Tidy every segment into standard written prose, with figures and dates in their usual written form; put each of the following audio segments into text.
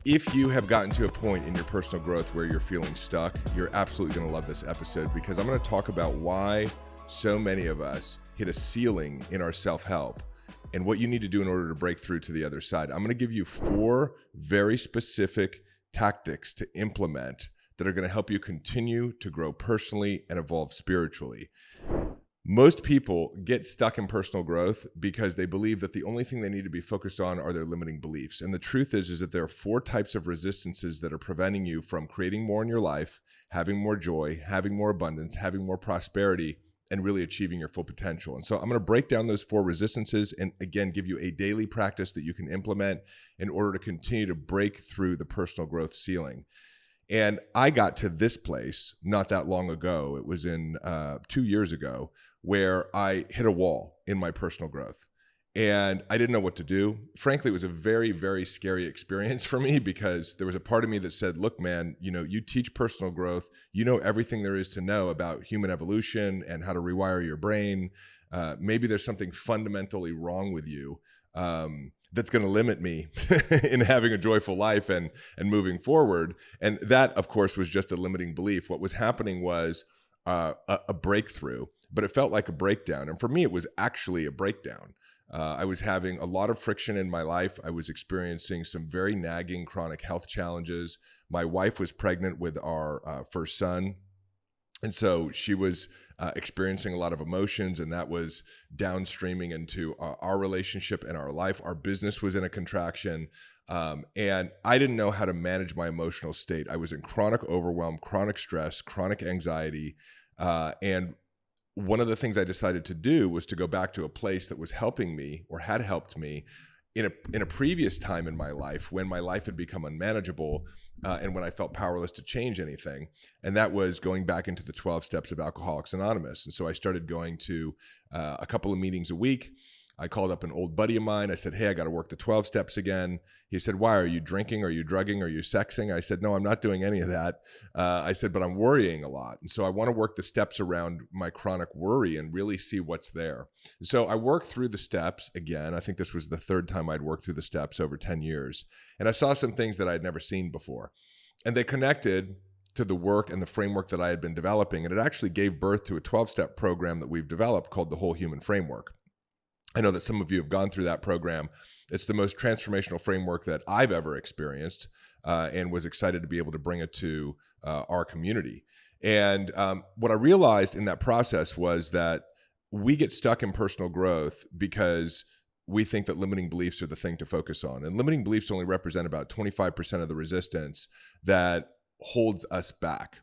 If you have gotten to a point in your personal growth where you're feeling stuck, you're absolutely going to love this episode, because I'm going to talk about why so many of us hit a ceiling in our self-help and what you need to do in order to break through to the other side. I'm going to give you 4 very specific tactics to implement that are going to help you continue to grow personally and evolve spiritually. Most people get stuck in personal growth because they believe that the only thing they need to be focused on are their limiting beliefs. And the truth is that there are 4 types of resistances that are preventing you from creating more in your life, having more joy, having more abundance, having more prosperity, and really achieving your full potential. And so I'm going to break down those 4 resistances and again, give you a daily practice that you can implement in order to continue to break through the personal growth ceiling. And I got to this place not that long ago. It was in 2 years ago, where I hit a wall in my personal growth and I didn't know what to do. Frankly, it was a very, very scary experience for me, because there was a part of me that said, look, man, you teach personal growth. You know everything there is to know about human evolution and how to rewire your brain. Maybe there's something fundamentally wrong with you that's going to limit me in having a joyful life and moving forward. And that, of course, was just a limiting belief. What was happening was a breakthrough, but it felt like a breakdown. And for me, it was actually a breakdown. I was having a lot of friction in my life. I was experiencing some very nagging chronic health challenges. My wife was pregnant with our first son. And so she was experiencing a lot of emotions, and that was downstreaming into our relationship and our life. Our business was in a contraction. And I didn't know how to manage my emotional state. I was in chronic overwhelm, chronic stress, chronic anxiety. And one of the things I decided to do was to go back to a place that was helping me, or had helped me in a previous time in my life, when my life had become unmanageable and when I felt powerless to change anything. And that was going back into the 12 steps of Alcoholics Anonymous. And so I started going to a couple of meetings a week. I called up an old buddy of mine. I said, hey, I got to work the 12 steps again. He said, why? Are you drinking? Are you drugging? Are you sexing? I said, no, I'm not doing any of that. I said, but I'm worrying a lot. And so I want to work the steps around my chronic worry and really see what's there. So I worked through the steps again. I think this was the 3rd time I'd worked through the steps over 10 years. And I saw some things that I'd never seen before. And they connected to the work and the framework that I had been developing. And it actually gave birth to a 12-step program that we've developed called the Whole Human Framework. I know that some of you have gone through that program. It's the most transformational framework that I've ever experienced, and was excited to be able to bring it to our community. And what I realized in that process was that we get stuck in personal growth because we think that limiting beliefs are the thing to focus on. And limiting beliefs only represent about 25% of the resistance that holds us back.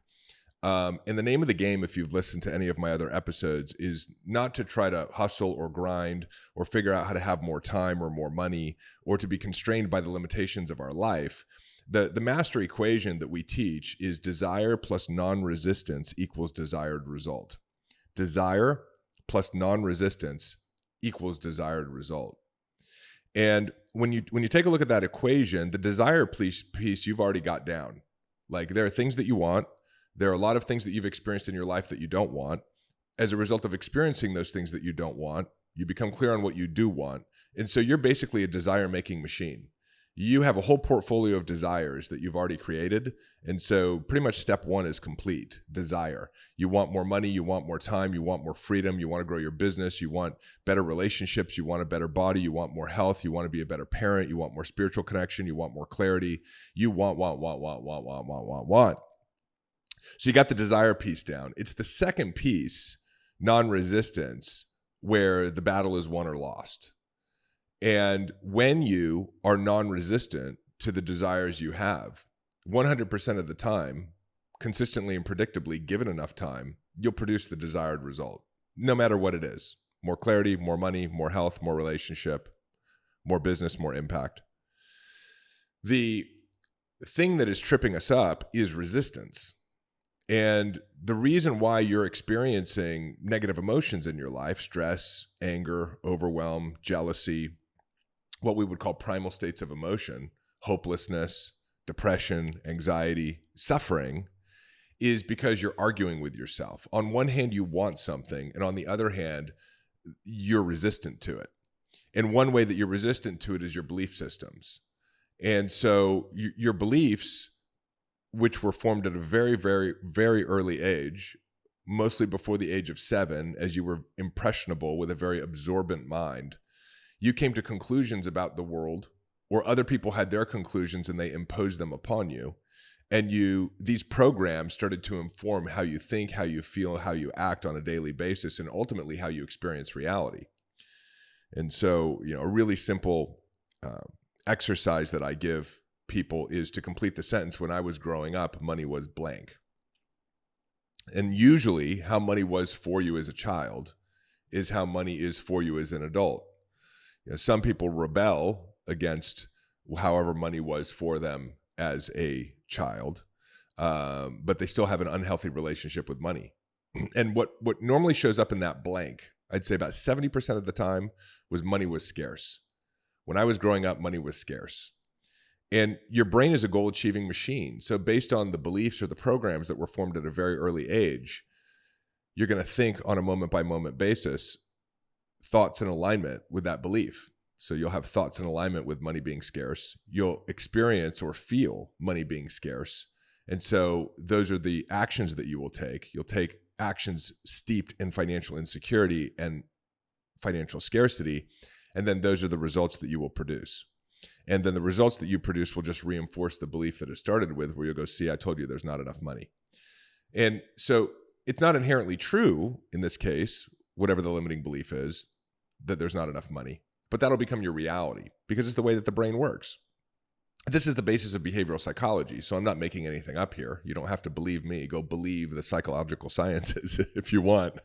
And the name of the game, if you've listened to any of my other episodes, is not to try to hustle or grind or figure out how to have more time or more money or to be constrained by the limitations of our life. The master equation that we teach is desire plus non-resistance equals desired result. Desire plus non-resistance equals desired result. And when you take a look at that equation, the desire piece you've already got down. Like, there are things that you want. There are a lot of things that you've experienced in your life that you don't want. As a result of experiencing those things that you don't want, you become clear on what you do want. And so you're basically a desire-making machine. You have a whole portfolio of desires that you've already created. And so pretty much step 1 is complete. Desire. You want more money, you want more time, you want more freedom, you want to grow your business, you want better relationships, you want a better body, you want more health, you want to be a better parent, you want more spiritual connection, you want more clarity. You want. So you got the desire piece down. It's the second piece, non-resistance, where the battle is won or lost. And when you are non-resistant to the desires you have, 100% of the time, consistently and predictably, given enough time, you'll produce the desired result, no matter what it is. More clarity, more money, more health, more relationship, more business, more impact. The thing that is tripping us up is resistance. And the reason why you're experiencing negative emotions in your life, stress, anger, overwhelm, jealousy, what we would call primal states of emotion, hopelessness, depression, anxiety, suffering, is because you're arguing with yourself. On one hand, you want something, and on the other hand, you're resistant to it. And one way that you're resistant to it is your belief systems. And so your beliefs, which were formed at a very, very, very early age, mostly before the age of 7, as you were impressionable with a very absorbent mind, you came to conclusions about the world, or other people had their conclusions and they imposed them upon you. And these programs started to inform how you think, how you feel, how you act on a daily basis, and ultimately how you experience reality. And so, a really simple exercise that I give people is to complete the sentence: when I was growing up, money was blank. And usually how money was for you as a child is how money is for you as an adult. Some people rebel against however money was for them as a child, but they still have an unhealthy relationship with money. And what normally shows up in that blank, I'd say about 70% of the time, was money was scarce. When I was growing up, money was scarce. And your brain is a goal-achieving machine. So based on the beliefs or the programs that were formed at a very early age, you're going to think on a moment-by-moment basis thoughts in alignment with that belief. So you'll have thoughts in alignment with money being scarce. You'll experience or feel money being scarce. And so those are the actions that you will take. You'll take actions steeped in financial insecurity and financial scarcity. And then those are the results that you will produce. And then the results that you produce will just reinforce the belief that it started with, where you'll go, see, I told you there's not enough money. And so it's not inherently true in this case, whatever the limiting belief is, that there's not enough money. But that'll become your reality because it's the way that the brain works. This is the basis of behavioral psychology. So I'm not making anything up here. You don't have to believe me. Go believe the psychological sciences if you want.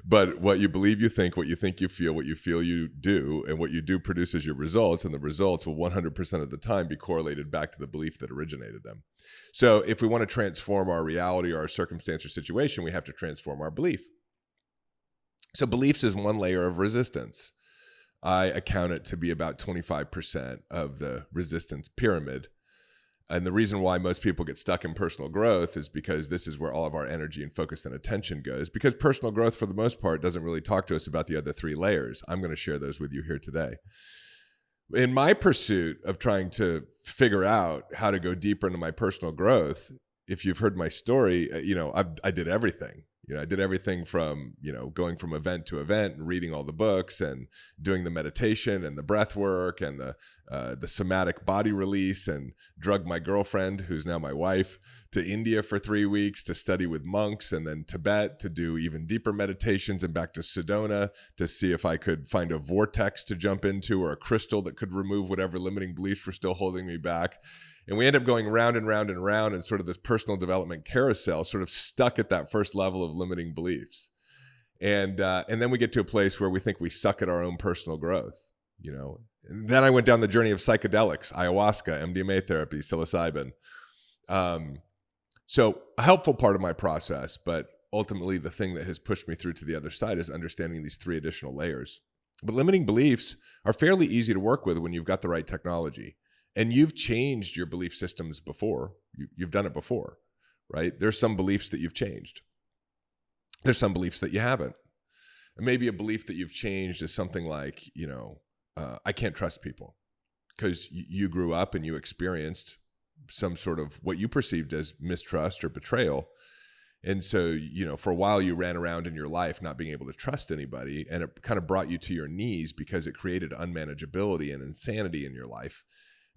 But what you believe, you think you feel, what you feel, you do, and what you do produces your results. And the results will 100% of the time be correlated back to the belief that originated them. So if we want to transform our reality or our circumstance or situation, we have to transform our belief. So beliefs is one layer of resistance. I account it to be about 25% of the resistance pyramid. And the reason why most people get stuck in personal growth is because this is where all of our energy and focus and attention goes, because personal growth, for the most part, doesn't really talk to us about the other 3 layers. I'm going to share those with you here today. In my pursuit of trying to figure out how to go deeper into my personal growth, if you've heard my story, I did everything. I did everything from, going from event to event and reading all the books and doing the meditation and the breath work and the somatic body release, and drugged my girlfriend, who's now my wife, to India for 3 weeks to study with monks, and then Tibet to do even deeper meditations, and back to Sedona to see if I could find a vortex to jump into or a crystal that could remove whatever limiting beliefs were still holding me back. And we end up going round and round and round in sort of this personal development carousel, sort of stuck at that first level of limiting beliefs. And then we get to a place where we think we suck at our own personal growth, And then I went down the journey of psychedelics, ayahuasca, MDMA therapy, psilocybin. So a helpful part of my process, but ultimately the thing that has pushed me through to the other side is understanding these 3 additional layers. But limiting beliefs are fairly easy to work with when you've got the right technology. And you've changed your belief systems before. You've done it before, right? There's some beliefs that you've changed. There's some beliefs that you haven't. And maybe a belief that you've changed is something like, I can't trust people, because you grew up and you experienced some sort of what you perceived as mistrust or betrayal. And so, for a while you ran around in your life not being able to trust anybody, and it kind of brought you to your knees because it created unmanageability and insanity in your life.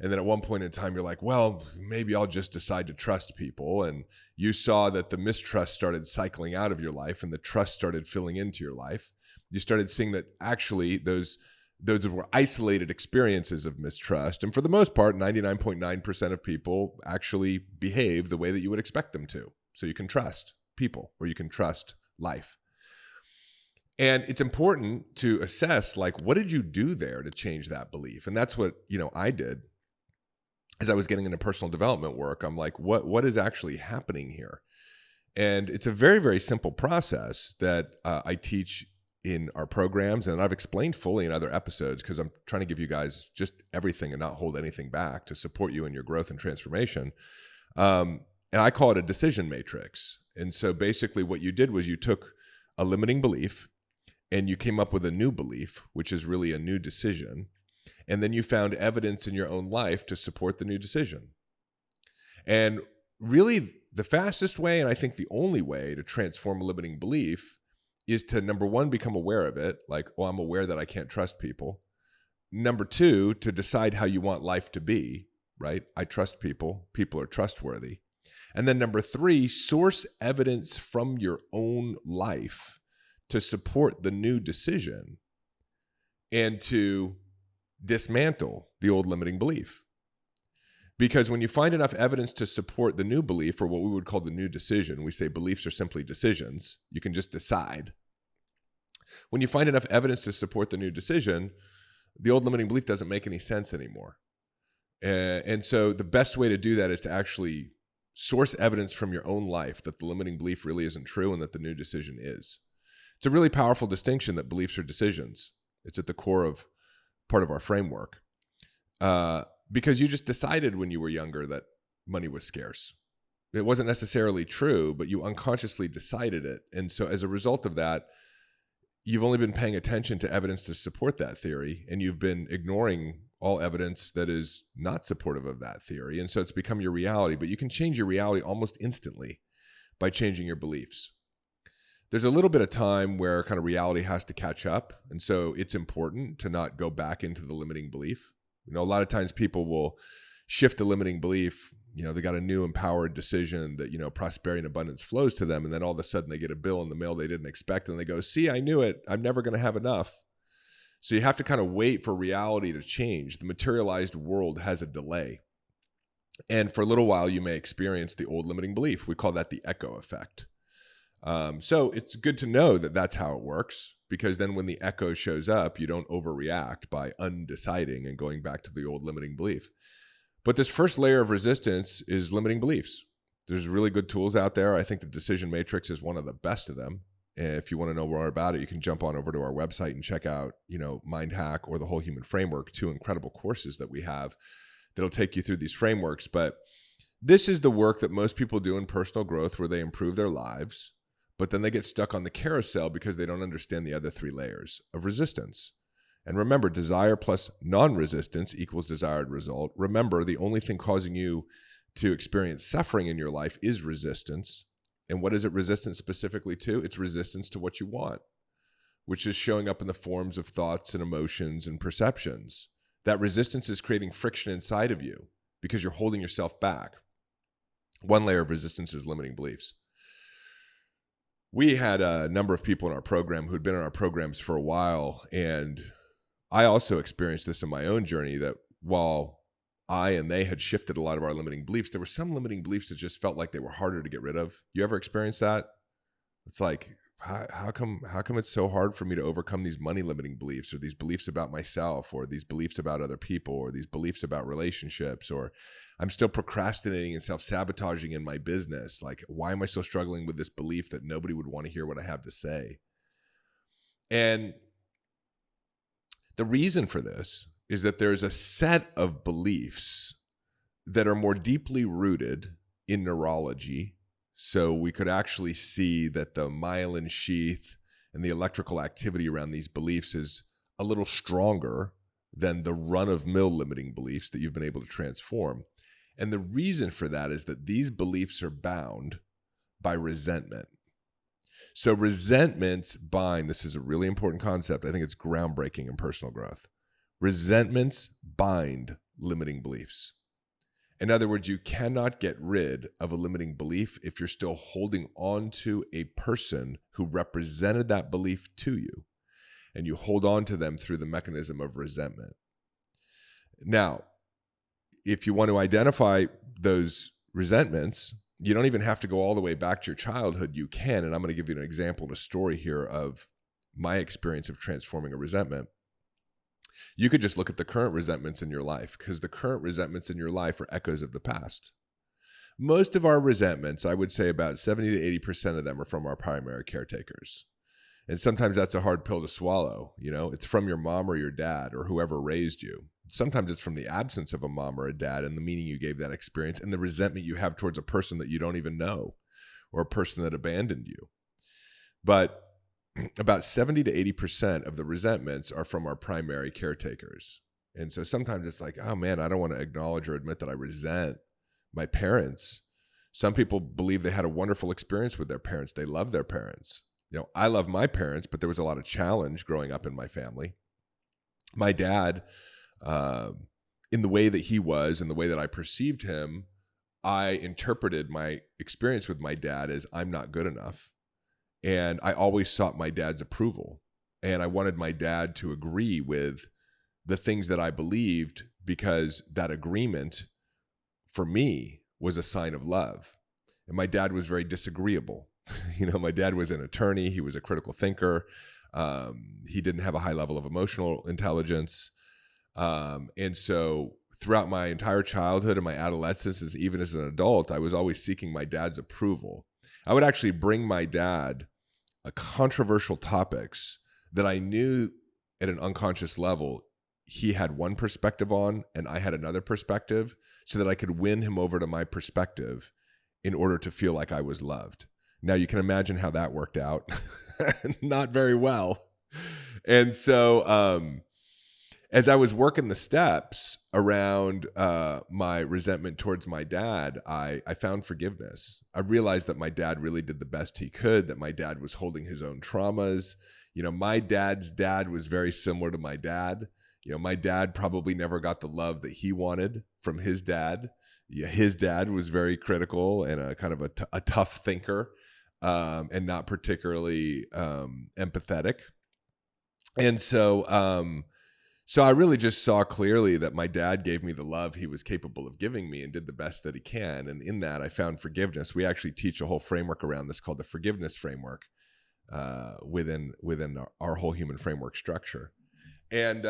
And then at one point in time, you're like, well, maybe I'll just decide to trust people. And you saw that the mistrust started cycling out of your life and the trust started filling into your life. You started seeing that actually those were isolated experiences of mistrust. And for the most part, 99.9% of people actually behave the way that you would expect them to. So you can trust people, or you can trust life. And it's important to assess, what did you do there to change that belief? And that's what, I did. As I was getting into personal development work, I'm like, what is actually happening here? And it's a very, very simple process that I teach in our programs, and I've explained fully in other episodes, because I'm trying to give you guys just everything and not hold anything back to support you in your growth and transformation. And I call it a decision matrix. And so basically what you did was you took a limiting belief and you came up with a new belief, which is really a new decision. And then you found evidence in your own life to support the new decision. And really, the fastest way, and I think the only way to transform a limiting belief is to, number one, become aware of it. Like, oh, I'm aware that I can't trust people. Number two, to decide how you want life to be, right? I trust people. People are trustworthy. And then number three, source evidence from your own life to support the new decision and to dismantle the old limiting belief. Because when you find enough evidence to support the new belief, or what we would call the new decision, we say beliefs are simply decisions. You can just decide. When you find enough evidence to support the new decision, the old limiting belief doesn't make any sense anymore. And so the best way to do that is to actually source evidence from your own life that the limiting belief really isn't true and that the new decision is. It's a really powerful distinction that beliefs are decisions. It's at the core of part of our framework. Because you just decided when you were younger that money was scarce. It wasn't necessarily true, but you unconsciously decided it. And so as a result of that, you've only been paying attention to evidence to support that theory, and you've been ignoring all evidence that is not supportive of that theory. And so it's become your reality, but you can change your reality almost instantly by changing your beliefs. There's a little bit of time where kind of reality has to catch up. And so it's important to not go back into the limiting belief. You know, a lot of times people will shift a limiting belief. You know, they got a new empowered decision that, you know, prosperity and abundance flows to them. And then all of a sudden they get a bill in the mail they didn't expect. And they go, see, I knew it. I'm never going to have enough. So you have to kind of wait for reality to change. The materialized world has a delay. And for a little while, you may experience the old limiting belief. We call that the echo effect. So it's good to know that that's how it works, because then when the echo shows up, you don't overreact by undeciding and going back to the old limiting belief. But this first layer of resistance is limiting beliefs. There's really good tools out there. I think the Decision Matrix is one of the best of them. And if you want to know more about it, you can jump on over to our website and check out, you know, Mind Hack or the Whole Human Framework, 2 incredible courses that we have that'll take you through these frameworks. But this is the work that most people do in personal growth, where they improve their lives, but then they get stuck on the carousel because they don't understand the other 3 layers of resistance. And remember, desire plus non-resistance equals desired result. Remember, the only thing causing you to experience suffering in your life is resistance. And what is it resistance specifically to? It's resistance to what you want, which is showing up in the forms of thoughts and emotions and perceptions. That resistance is creating friction inside of you because you're holding yourself back. One layer of resistance is limiting beliefs. We had a number of people in our program who'd been in our programs for a while, and I also experienced this in my own journey, that while I and they had shifted a lot of our limiting beliefs, there were some limiting beliefs that just felt like they were harder to get rid of. You ever experienced that? It's like, how come it's so hard for me to overcome these money limiting beliefs, or these beliefs about myself, or these beliefs about other people, or these beliefs about relationships, or I'm still procrastinating and self-sabotaging in my business. Like, why am I still struggling with this belief that nobody would want to hear what I have to say? And the reason for this is that there's a set of beliefs that are more deeply rooted in neurology. So we could actually see that the myelin sheath and the electrical activity around these beliefs is a little stronger than the run-of-mill limiting beliefs that you've been able to transform. And the reason for that is that these beliefs are bound by resentment. So resentments bind. This is a really important concept. I think it's groundbreaking in personal growth. Resentments bind limiting beliefs. In other words, you cannot get rid of a limiting belief if you're still holding on to a person who represented that belief to you, and you hold on to them through the mechanism of resentment. Now, if you want to identify those resentments, you don't even have to go all the way back to your childhood. You can, and I'm going to give you an example and a story here of my experience of transforming a resentment. You could just look at the current resentments in your life, because the current resentments in your life are echoes of the past. Most of our resentments, I would say about 70 to 80% of them, are from our primary caretakers. And sometimes that's a hard pill to swallow. You know, it's from your mom or your dad or whoever raised you. Sometimes it's from the absence of a mom or a dad and the meaning you gave that experience and the resentment you have towards a person that you don't even know, or a person that abandoned you. But about 70 to 80% of the resentments are from our primary caretakers. And so sometimes it's like, oh man, I don't want to acknowledge or admit that I resent my parents. Some people believe they had a wonderful experience with their parents. They love their parents. I love my parents, but there was a lot of challenge growing up in my family. My dad, in the way that he was, in the way that I perceived him, I interpreted my experience with my dad as I'm not good enough. And I always sought my dad's approval. And I wanted my dad to agree with the things that I believed, because that agreement for me was a sign of love. And my dad was very disagreeable. My dad was an attorney. He was a critical thinker. He didn't have a high level of emotional intelligence. And so throughout my entire childhood and my adolescence, even as an adult, I was always seeking my dad's approval. I would actually bring my dad controversial topics that I knew at an unconscious level he had one perspective on and I had another perspective, so that I could win him over to my perspective in order to feel like I was loved. Now you can imagine how that worked out. Not very well. And so as I was working the steps around my resentment towards my dad, I found forgiveness. I realized that my dad really did the best he could, that my dad was holding his own traumas. My dad's dad was very similar to my dad. My dad probably never got the love that he wanted from his dad. His dad was very critical and a kind of a tough thinker, and not particularly empathetic. And so I really just saw clearly that my dad gave me the love he was capable of giving me and did the best that he can. And in that, I found forgiveness. We actually teach a whole framework around this called the forgiveness framework within our whole human framework structure. And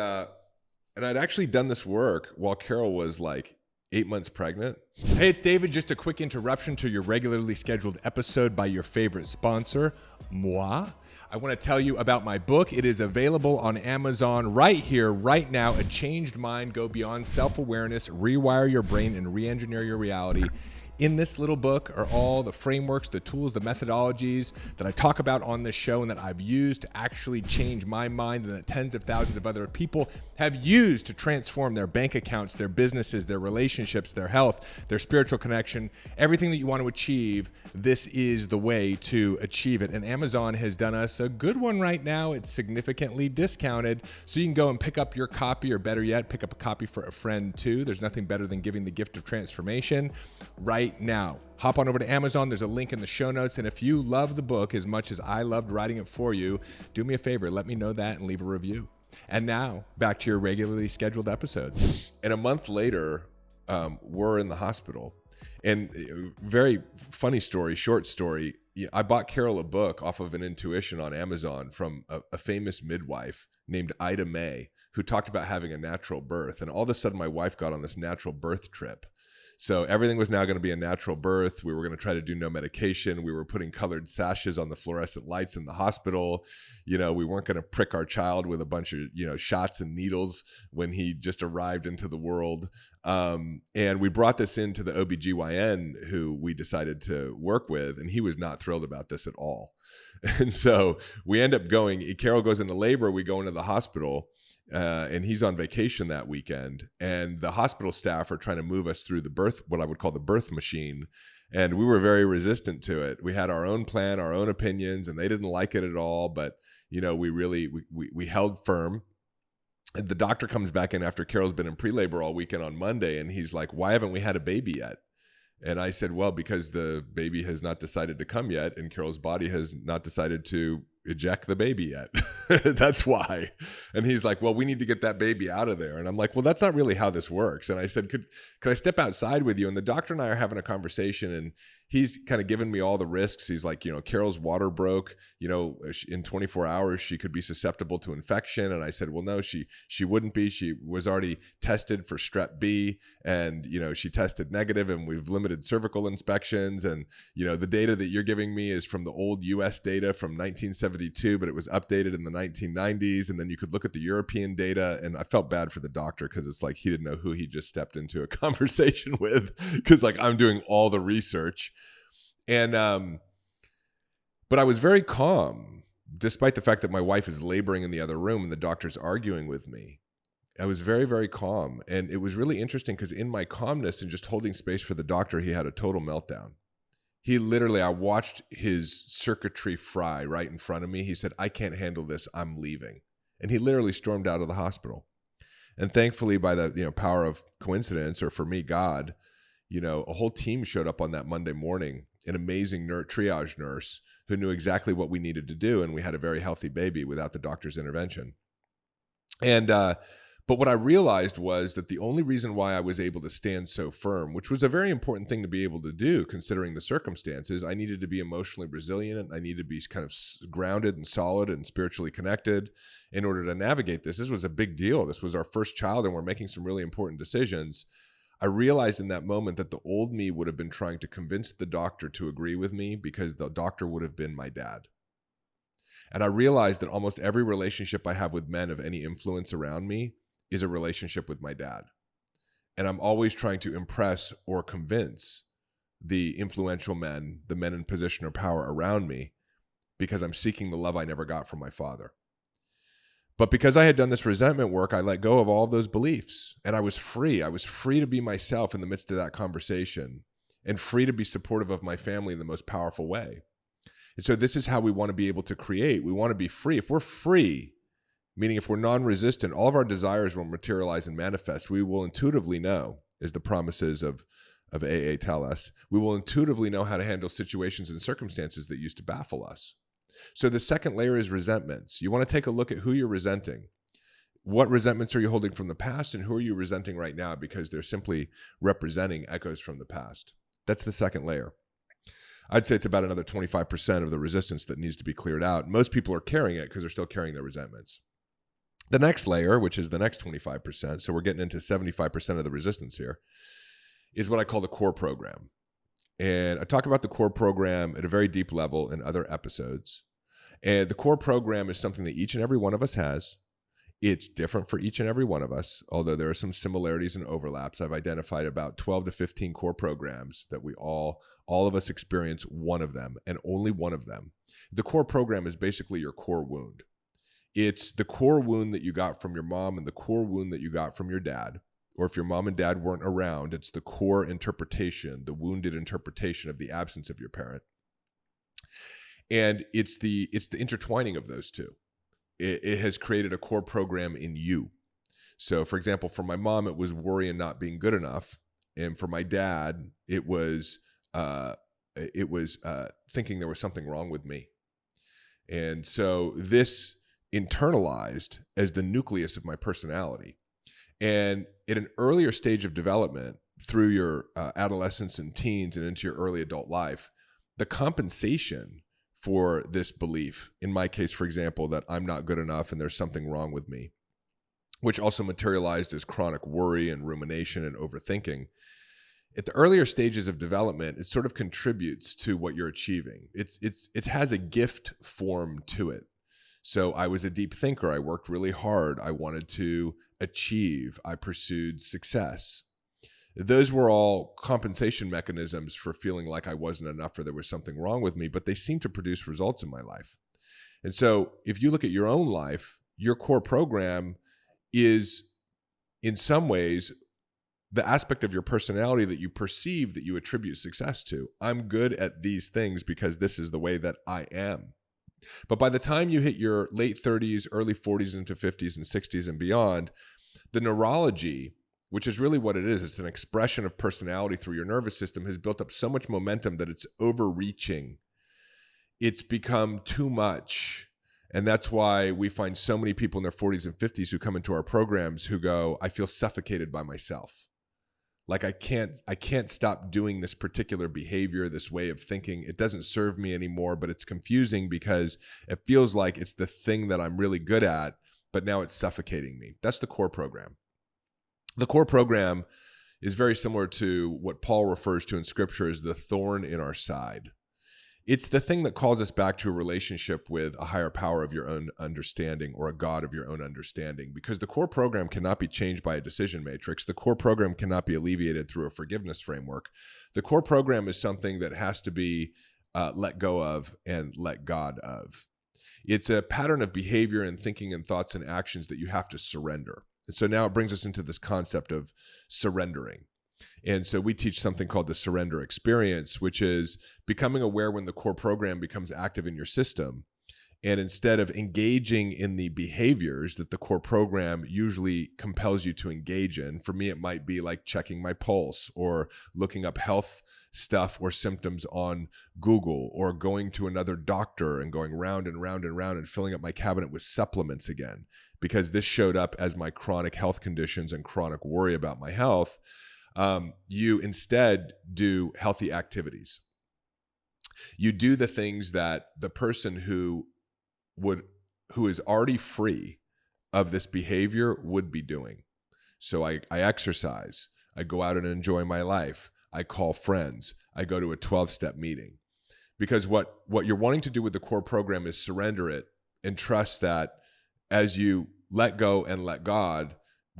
I'd actually done this work while Carol was like 8 months pregnant. Hey, it's David. Just a quick interruption to your regularly scheduled episode by your favorite sponsor, moi. I want to tell you about my book. It is available on Amazon right here, right now. A Changed Mind. Go beyond self-awareness, rewire your brain, and re-engineer your reality. In this little book are all the frameworks, the tools, the methodologies that I talk about on this show and that I've used to actually change my mind, and that tens of thousands of other people have used to transform their bank accounts, their businesses, their relationships, their health, their spiritual connection, everything that you want to achieve. This is the way to achieve it. And Amazon has done us a good one right now. It's significantly discounted. So you can go and pick up your copy, or better yet, pick up a copy for a friend too. There's nothing better than giving the gift of transformation right now. Hop on over to Amazon. There's a link in the show notes. And if you love the book as much as I loved writing it for you, do me a favor, let me know that and leave a review. And now back to your regularly scheduled episode. And a month later, we're in the hospital. And very funny story, short story. I bought Carol a book off of an intuition on Amazon from a famous midwife named Ida May, who talked about having a natural birth. And all of a sudden, my wife got on this natural birth trip. So everything was now going to be a natural birth. We were going to try to do no medication. We were putting colored sashes on the fluorescent lights in the hospital. We weren't going to prick our child with a bunch of, shots and needles when he just arrived into the world. And we brought this into the OBGYN who we decided to work with, and he was not thrilled about this at all. And so we end up Carol goes into labor, we go into the hospital. And he's on vacation that weekend, and the hospital staff are trying to move us through what I would call the birth machine. And we were very resistant to it. We had our own plan, our own opinions, and they didn't like it at all. But, we held firm. And the doctor comes back in after Carol's been in pre-labor all weekend on Monday. And he's like, "Why haven't we had a baby yet?" And I said, "Well, because the baby has not decided to come yet, and Carol's body has not decided to eject the baby yet." That's why. And he's like, "Well, we need to get that baby out of there." And I'm like, "Well, that's not really how this works." And I said, could I step outside with you? And the doctor and I are having a conversation, and he's kind of giving me all the risks. He's like, Carol's water broke, in 24 hours, she could be susceptible to infection. And I said, "Well, no, she wouldn't be. She was already tested for strep B, and, she tested negative, and we've limited cervical inspections. And, the data that you're giving me is from the old US data from 1972, but it was updated in the 1990s. And then you could look at the European data." And I felt bad for the doctor, because it's like he didn't know who he just stepped into a conversation with, because I'm doing all the research. And, but I was very calm, despite the fact that my wife is laboring in the other room and the doctor's arguing with me. I was very, very calm. And it was really interesting because in my calmness and just holding space for the doctor, he had a total meltdown. He literally, I watched his circuitry fry right in front of me. He said, I can't handle this. I'm leaving. And he literally stormed out of the hospital. And thankfully, by the power of coincidence, or for me, God, a whole team showed up on that Monday morning, an amazing triage nurse who knew exactly what we needed to do. And we had a very healthy baby without the doctor's intervention. And but what I realized was that the only reason why I was able to stand so firm, which was a very important thing to be able to do considering the circumstances, I needed to be emotionally resilient. I needed to be kind of grounded and solid and spiritually connected in order to navigate this. This was a big deal. This was our first child, and we're making some really important decisions. I realized in that moment that the old me would have been trying to convince the doctor to agree with me because the doctor would have been my dad. And I realized that almost every relationship I have with men of any influence around me is a relationship with my dad. And I'm always trying to impress or convince the influential men, the men in position of power around me, because I'm seeking the love I never got from my father. But because I had done this resentment work, I let go of all of those beliefs, and I was free. I was free to be myself in the midst of that conversation, and free to be supportive of my family in the most powerful way. And so this is how we want to be able to create. We want to be free. If we're free, meaning if we're non-resistant, all of our desires will materialize and manifest. We will intuitively know, as the promises of AA tell us, we will intuitively know how to handle situations and circumstances that used to baffle us. So the second layer is resentments. You want to take a look at who you're resenting. What resentments are you holding from the past, and who are you resenting right now because they're simply representing echoes from the past? That's the second layer. I'd say it's about another 25% of the resistance that needs to be cleared out. Most people are carrying it because they're still carrying their resentments. The next layer, which is the next 25%, so we're getting into 75% of the resistance here, is what I call the core program. And I talk about the core program at a very deep level in other episodes. And the core program is something that each and every one of us has. It's different for each and every one of us, although there are some similarities and overlaps. I've identified about 12 to 15 core programs that we all of us experience one of them, and only one of them. The core program is basically your core wound. It's the core wound that you got from your mom and the core wound that you got from your dad. Or if your mom and dad weren't around, it's the core interpretation, the wounded interpretation of the absence of your parent. And it's the intertwining of those two. It has created a core program in you. So for example, for my mom, it was worry and not being good enough. And for my dad, it was thinking there was something wrong with me. And so this internalized as the nucleus of my personality. And at an earlier stage of development, through your adolescence and teens and into your early adult life, the compensation for this belief, in my case, for example, that I'm not good enough and there's something wrong with me, which also materialized as chronic worry and rumination and overthinking. At the earlier stages of development, it sort of contributes to what you're achieving. It has a gift form to it. So I was a deep thinker. I worked really hard. I wanted to achieve. I pursued success. Those were all compensation mechanisms for feeling like I wasn't enough or there was something wrong with me, but they seem to produce results in my life. And so if you look at your own life, your core program is in some ways the aspect of your personality that you perceive that you attribute success to. I'm good at these things because this is the way that I am. But by the time you hit your late 30s, early 40s into 50s and 60s and beyond, the neurology, which is really what it is, it's an expression of personality through your nervous system, has built up so much momentum that it's overreaching. It's become too much. And that's why we find so many people in their 40s and 50s who come into our programs who go, I feel suffocated by myself. Like I can't stop doing this particular behavior, this way of thinking. It doesn't serve me anymore, but it's confusing because it feels like it's the thing that I'm really good at, but now it's suffocating me. That's the core program. The core program is very similar to what Paul refers to in Scripture as the thorn in our side. It's the thing that calls us back to a relationship with a higher power of your own understanding or a God of your own understanding, because the core program cannot be changed by a decision matrix. The core program cannot be alleviated through a forgiveness framework. The core program is something that has to be let go of and let God of. It's a pattern of behavior and thinking and thoughts and actions that you have to surrender. And so now it brings us into this concept of surrendering. And so we teach something called the surrender experience, which is becoming aware when the core program becomes active in your system. And instead of engaging in the behaviors that the core program usually compels you to engage in, for me, it might be like checking my pulse or looking up health stuff or symptoms on Google, or going to another doctor and going round and round and round and filling up my cabinet with supplements again, because this showed up as my chronic health conditions and chronic worry about my health. You instead do healthy activities. You do the things that the person who is already free of this behavior would be doing. So I exercise, I go out and enjoy my life, I call friends, I go to a 12-step meeting. Because what you're wanting to do with the core program is surrender it and trust that as you let go and let God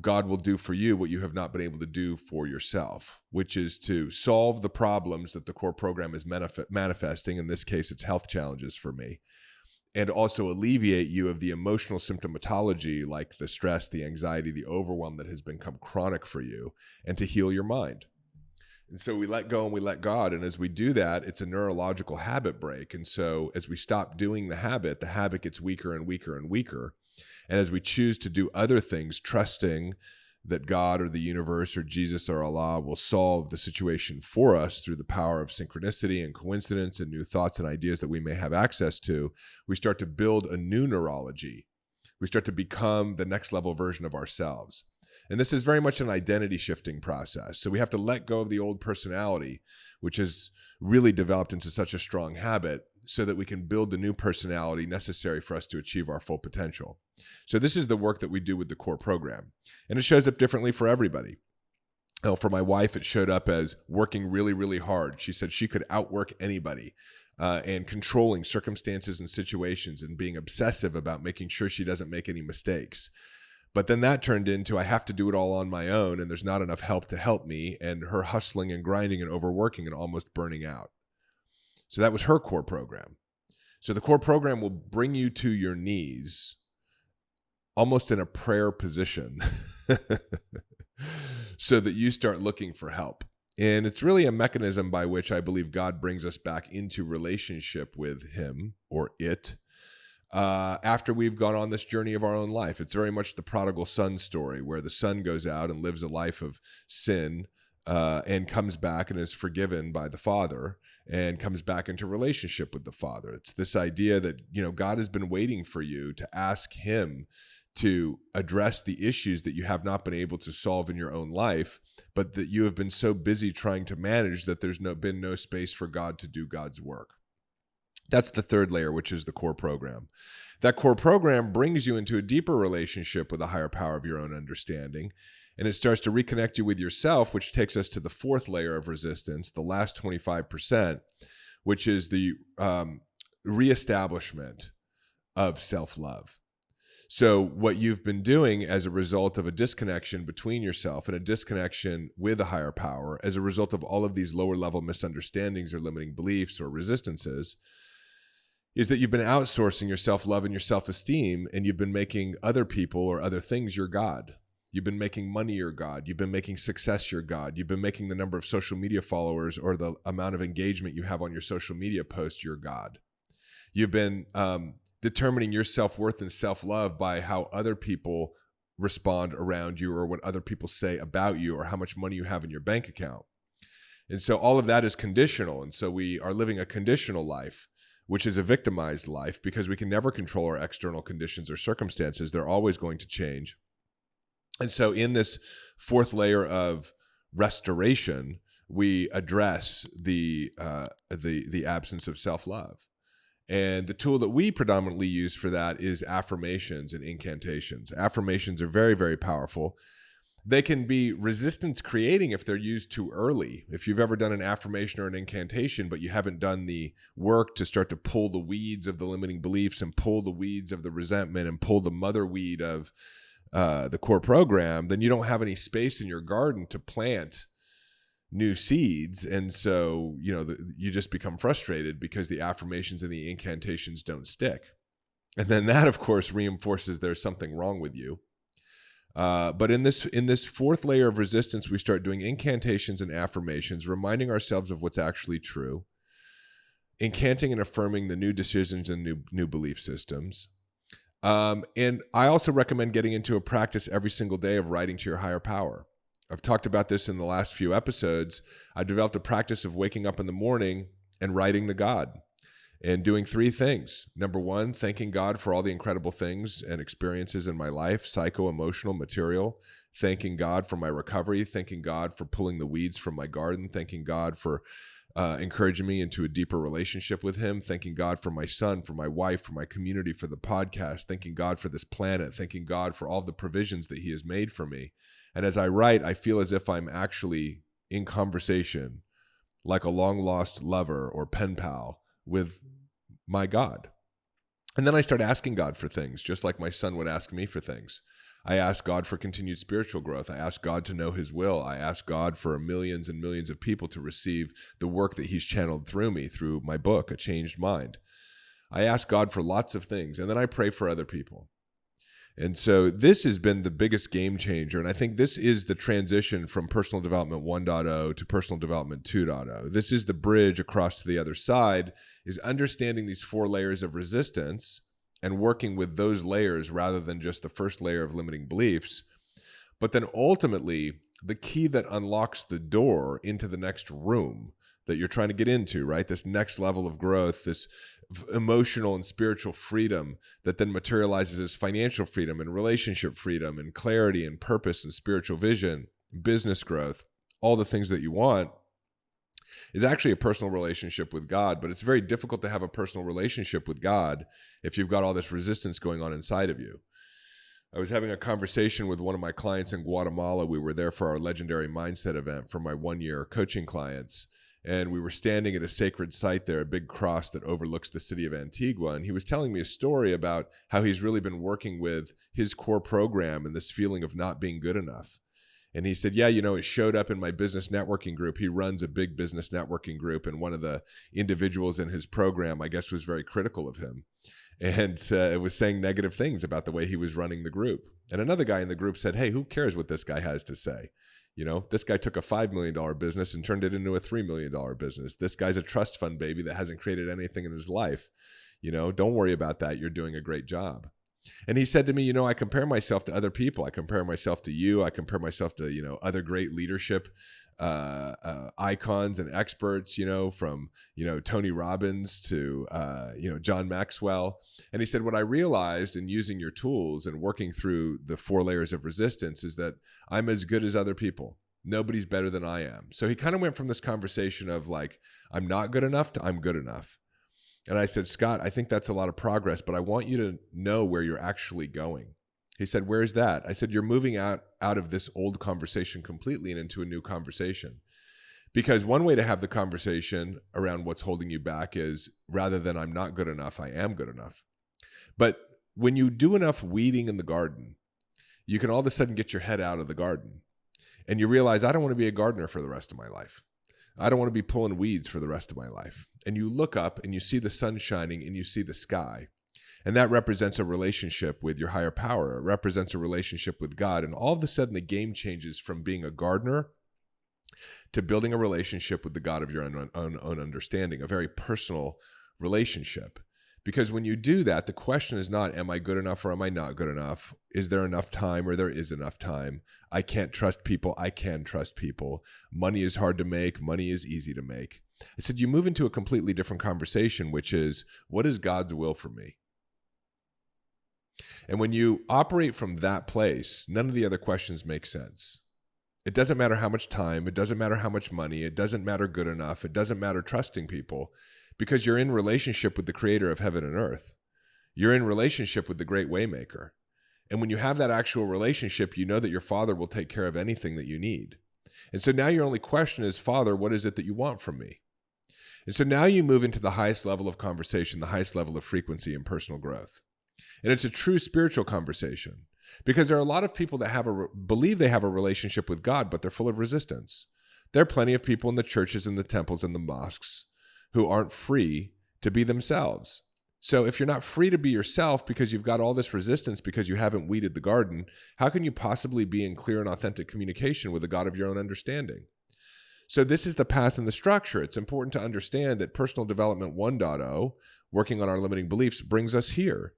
will do for you what you have not been able to do for yourself, which is to solve the problems that the core program is manifesting. In this case, it's health challenges for me. And also alleviate you of the emotional symptomatology, like the stress, the anxiety, the overwhelm that has become chronic for you, and to heal your mind. And so we let go and we let God. And as we do that, it's a neurological habit break. And so as we stop doing the habit gets weaker and weaker and weaker. And as we choose to do other things, trusting that God or the universe or Jesus or Allah will solve the situation for us through the power of synchronicity and coincidence and new thoughts and ideas that we may have access to, we start to build a new neurology. We start to become the next level version of ourselves. And this is very much an identity shifting process. So we have to let go of the old personality, which has really developed into such a strong habit, so that we can build the new personality necessary for us to achieve our full potential. So this is the work that we do with the core program. And it shows up differently for everybody. For my wife, it showed up as working really, really hard. She said she could outwork anybody, and controlling circumstances and situations and being obsessive about making sure she doesn't make any mistakes. But then that turned into, I have to do it all on my own, and there's not enough help to help me, and her hustling and grinding and overworking and almost burning out. So that was her core program. So the core program will bring you to your knees almost in a prayer position so that you start looking for help. And it's really a mechanism by which I believe God brings us back into relationship with him or it after we've gone on this journey of our own life. It's very much the prodigal son story, where the son goes out and lives a life of sin and comes back and is forgiven by the Father and comes back into relationship with the Father. It's this idea that, God has been waiting for you to ask him to address the issues that you have not been able to solve in your own life, but that you have been so busy trying to manage that there's been no space for God to do God's work. That's the third layer, which is the core program. That core program brings you into a deeper relationship with a higher power of your own understanding. And it starts to reconnect you with yourself, which takes us to the fourth layer of resistance, the last 25%, which is the reestablishment of self-love. So what you've been doing as a result of a disconnection between yourself and a disconnection with a higher power, as a result of all of these lower level misunderstandings or limiting beliefs or resistances, is that you've been outsourcing your self-love and your self-esteem, and you've been making other people or other things your God. You've been making money your God. You've been making success your God. You've been making the number of social media followers or the amount of engagement you have on your social media posts your God. You've been determining your self-worth and self-love by how other people respond around you, or what other people say about you, or how much money you have in your bank account. And so all of that is conditional. And so we are living a conditional life, which is a victimized life, because we can never control our external conditions or circumstances. They're always going to change. And so in this fourth layer of restoration, we address the absence of self-love. And the tool that we predominantly use for that is affirmations and incantations. Affirmations are very, very powerful. They can be resistance creating if they're used too early. If you've ever done an affirmation or an incantation, but you haven't done the work to start to pull the weeds of the limiting beliefs and pull the weeds of the resentment and pull the mother weed of the core program, then you don't have any space in your garden to plant new seeds. And so, you just become frustrated because the affirmations and the incantations don't stick. And then that, of course, reinforces there's something wrong with you. But in this fourth layer of resistance, we start doing incantations and affirmations, reminding ourselves of what's actually true, incanting and affirming the new decisions and new belief systems. And I also recommend getting into a practice every single day of writing to your higher power. I've talked about this in the last few episodes. I developed a practice of waking up in the morning and writing to God and doing three things. Number one, thanking God for all the incredible things and experiences in my life, psycho, emotional, material. Thanking God for my recovery, thanking God for pulling the weeds from my garden, thanking God for encouraging me into a deeper relationship with him, thanking God for my son, for my wife, for my community, for the podcast, thanking God for this planet, thanking God for all the provisions that he has made for me. And as I write, I feel as if I'm actually in conversation like a long lost lover or pen pal with my God. And then I start asking God for things, just like my son would ask me for things. I ask God for continued spiritual growth. I ask God to know his will. I ask God for millions and millions of people to receive the work that he's channeled through me, through my book, A Changed Mind. I ask God for lots of things, and then I pray for other people. And so this has been the biggest game changer, and I think this is the transition from personal development 1.0 to personal development 2.0. This is the bridge across to the other side, is understanding these four layers of resistance and working with those layers rather than just the first layer of limiting beliefs. But then ultimately, the key that unlocks the door into the next room that you're trying to get into, right? This next level of growth, this emotional and spiritual freedom that then materializes as financial freedom and relationship freedom and clarity and purpose and spiritual vision, business growth, all the things that you want, is actually a personal relationship with God. But it's very difficult to have a personal relationship with God if you've got all this resistance going on inside of you. I was having a conversation with one of my clients in Guatemala. We were there for our legendary mindset event for my 1-year coaching clients. And we were standing at a sacred site there, a big cross that overlooks the city of Antigua. And he was telling me a story about how he's really been working with his core program and this feeling of not being good enough. And he said, yeah, it showed up in my business networking group. He runs a big business networking group. And one of the individuals in his program, I guess, was very critical of him. And it was saying negative things about the way he was running the group. And another guy in the group said, hey, who cares what this guy has to say? This guy took a $5 million business and turned it into a $3 million business. This guy's a trust fund baby that hasn't created anything in his life. Don't worry about that. You're doing a great job. And he said to me, I compare myself to other people. I compare myself to you. I compare myself to, other great leadership icons and experts, from, Tony Robbins to, John Maxwell. And he said, what I realized in using your tools and working through the 4 layers of resistance is that I'm as good as other people. Nobody's better than I am. So he kind of went from this conversation of like, I'm not good enough to I'm good enough. And I said, Scott, I think that's a lot of progress, but I want you to know where you're actually going. He said, where's that? I said, you're moving out of this old conversation completely and into a new conversation. Because one way to have the conversation around what's holding you back is rather than I'm not good enough, I am good enough. But when you do enough weeding in the garden, you can all of a sudden get your head out of the garden. And you realize, I don't want to be a gardener for the rest of my life. I don't want to be pulling weeds for the rest of my life. And you look up and you see the sun shining and you see the sky. And that represents a relationship with your higher power. It represents a relationship with God. And all of a sudden, the game changes from being a gardener to building a relationship with the God of your own understanding, a very personal relationship. Because when you do that, the question is not, am I good enough or am I not good enough? Is there enough time or there is enough time? I can't trust people. I can trust people. Money is hard to make. Money is easy to make. I said, you move into a completely different conversation, which is, what is God's will for me? And when you operate from that place, none of the other questions make sense. It doesn't matter how much time. It doesn't matter how much money. It doesn't matter good enough. It doesn't matter trusting people, because you're in relationship with the creator of heaven and earth. You're in relationship with the great waymaker. And when you have that actual relationship, you know that your Father will take care of anything that you need. And so now your only question is, Father, what is it that you want from me? And so now you move into the highest level of conversation, the highest level of frequency and personal growth. And it's a true spiritual conversation, because there are a lot of people that believe they have a relationship with God, but they're full of resistance. There are plenty of people in the churches and the temples and the mosques who aren't free to be themselves. So if you're not free to be yourself because you've got all this resistance because you haven't weeded the garden, how can you possibly be in clear and authentic communication with the God of your own understanding? So this is the path and the structure. It's important to understand that personal development 1.0, working on our limiting beliefs, brings us here.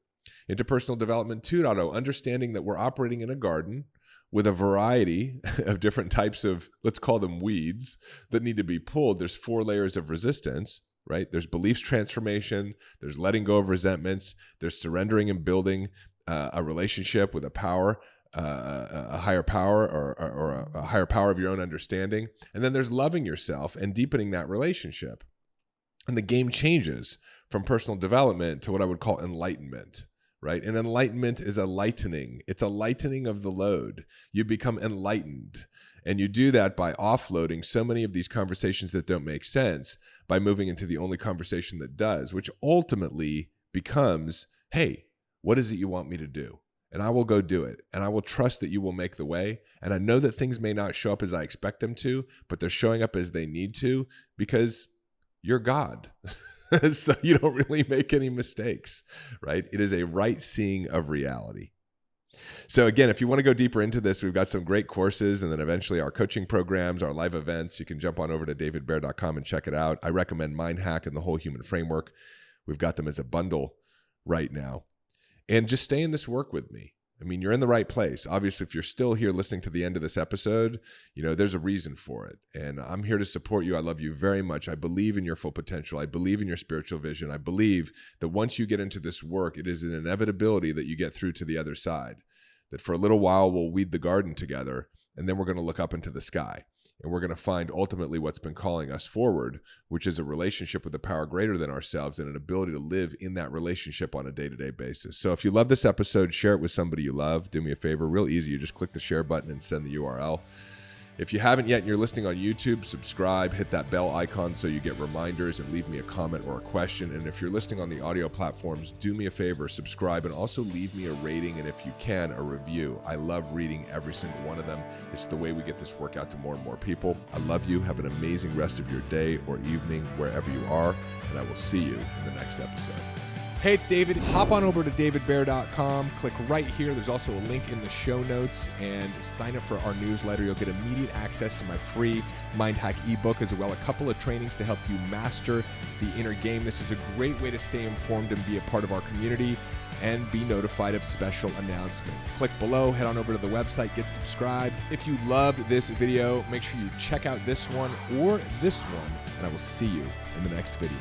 Into personal development 2.0, understanding that we're operating in a garden with a variety of different types of, let's call them weeds, that need to be pulled. There's 4 layers of resistance, right? There's beliefs transformation, there's letting go of resentments, there's surrendering and building a relationship with a power, a higher power or a higher power of your own understanding. And then there's loving yourself and deepening that relationship. And the game changes from personal development to what I would call enlightenment, right? And enlightenment is a lightening. It's a lightening of the load. You become enlightened. And you do that by offloading so many of these conversations that don't make sense by moving into the only conversation that does, which ultimately becomes, hey, what is it you want me to do? And I will go do it. And I will trust that you will make the way. And I know that things may not show up as I expect them to, but they're showing up as they need to because you're God. So you don't really make any mistakes, right? It is a right seeing of reality. So again, if you want to go deeper into this, we've got some great courses and then eventually our coaching programs, our live events. You can jump on over to davidbear.com and check it out. I recommend Mind Hack and the Whole Human Framework. We've got them as a bundle right now. And just stay in this work with me. I mean, you're in the right place. Obviously, if you're still here listening to the end of this episode, there's a reason for it. And I'm here to support you. I love you very much. I believe in your full potential. I believe in your spiritual vision. I believe that once you get into this work, it is an inevitability that you get through to the other side. That for a little while, we'll weed the garden together, and then we're going to look up into the sky. And we're going to find ultimately what's been calling us forward, which is a relationship with a power greater than ourselves and an ability to live in that relationship on a day-to-day basis. So if you love this episode, share it with somebody you love. Do me a favor, real easy. You just click the share button and send the URL. If you haven't yet and you're listening on YouTube, subscribe, hit that bell icon so you get reminders and leave me a comment or a question. And if you're listening on the audio platforms, do me a favor, subscribe and also leave me a rating and if you can, a review. I love reading every single one of them. It's the way we get this work out to more and more people. I love you. Have an amazing rest of your day or evening, wherever you are, and I will see you in the next episode. Hey, it's David. Hop on over to davidbear.com. Click right here. There's also a link in the show notes and sign up for our newsletter. You'll get immediate access to my free Mind Hack ebook as well as a couple of trainings to help you master the inner game. This is a great way to stay informed and be a part of our community and be notified of special announcements. Click below, head on over to the website, get subscribed. If you loved this video, make sure you check out this one or this one, and I will see you in the next video.